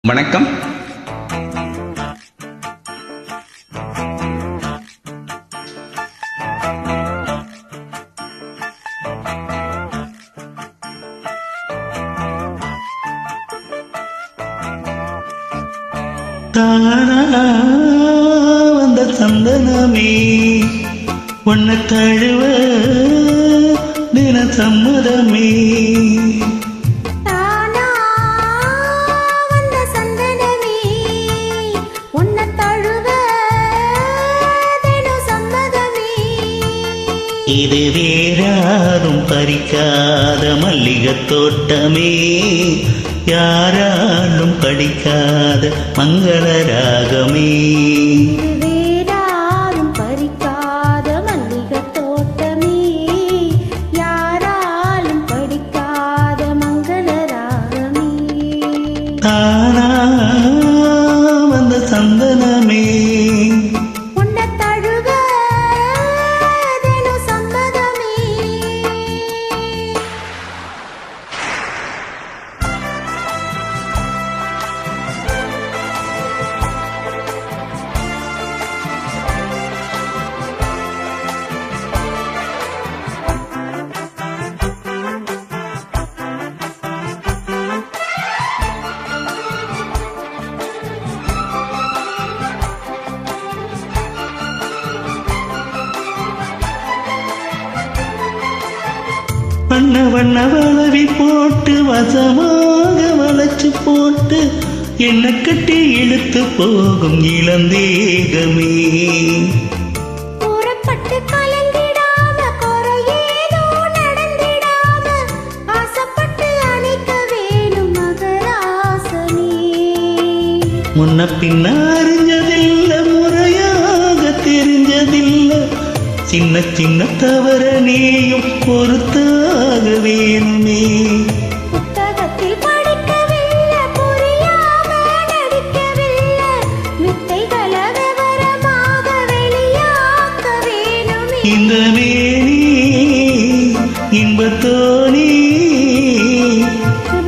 வணக்கம். தானா வந்த சந்தனமே உன்னை தழுவ தின சம்மதமே. இது வேறாரும் பறிக்காத மல்லிகைத் தோட்டமே, யாராலும் படிக்காத மங்கள ராகமே. வேறாரும் பறிக்காத மல்லிகைத் தோட்டமே, யாராலும் படிக்காத மங்கள ராகமே. தானா வந்த சந்தனமே வண்ண வண்ண வளவி போட்டு வசமாக வளைச்சு போட்டு என்ன கட்டி இழுத்து போகும் இளந்தேகமே. புறப்பட்டு கலங்கிடாம குறையேதோ நடந்திடாம ஆசைப்பட்டு அணைக்க வேணும் மகராசனே. முன்ன பின்ன அறிஞ்சதில்லை, முறையாக தெரிஞ்சதில்லை, சின்ன சின்ன தவற நீயும் பொறுத்தாக வேணுமே. புத்தகத்தில் படிக்கவில்லை, புரியாம நடிக்கவில்லை, வித்தைகளை விவரமாக வெளியாக்க வேணுமே. இந்த மேனி இன்பத்தோனி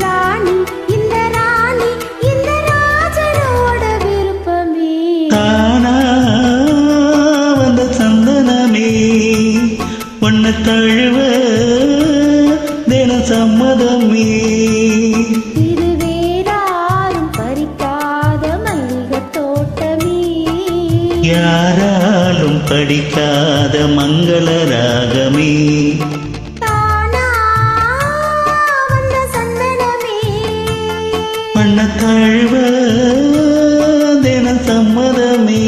ராணி, இந்த ராணி, இந்த ராஜனோட விருப்பமே. தானா வந்த சந்தனமே உன்னை தழுவ தின சம்மதமே. இது வேறாரும் பறிக்காத மல்லிகைத் தோட்டமே, யாராலும் படிக்காத மங்கள ராகமே. தானா வந்த சந்தனமே உன்னை தழுவ தின சம்மதமே.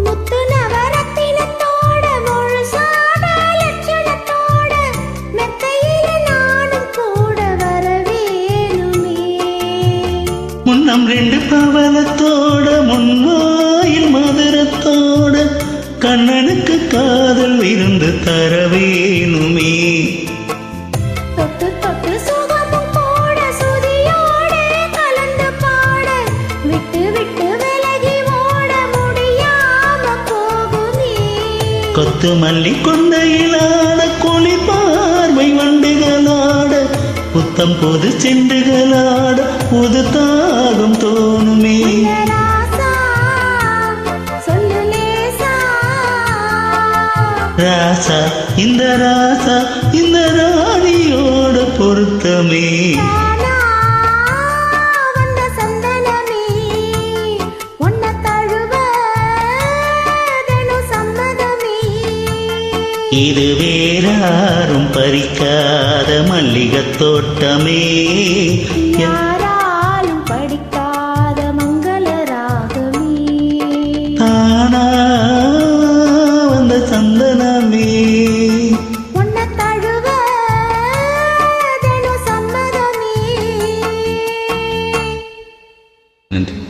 முத்து நவரத்தினத்தோட முழுசான லட்சணத்தோட மெத்தையில நானும் கூட வர வேணுமே. முன்னம் 2 பவளத்தோட முன்வாயில் மதுரத்தோட கண்ணனுக்கு காதல் விருந்து தர வேணுமே. தொட்டு தொட்டு சுகமும் போட சுதியோட கலந்து பாட விட்டு விட்டு விலகி ஓட முடியாம போகுமே. கொத்து மல்லி கொண்டையிலான கொளி பார்வை வண்டுகளாட புத்தம் பொது செண்டுகளாட புது தாகம் தோணுமே. இந்த ராசா சொல்லு லேசா, ராசா இந்த ராசா இந்த ராணியோட பொருத்தமே. தானா வந்த சந்தனமே உன்னை தழுவ தினம் சம்மதமே. இது வேறாரும் பறிக்காத மல்லிகைத் தோட்டமே, யாராலும் படிக்காத மங்கள ராகமே. தானா வந்த சந்தனமே உன்னை தழுவ தினம் சம்மதமே. நன்றி.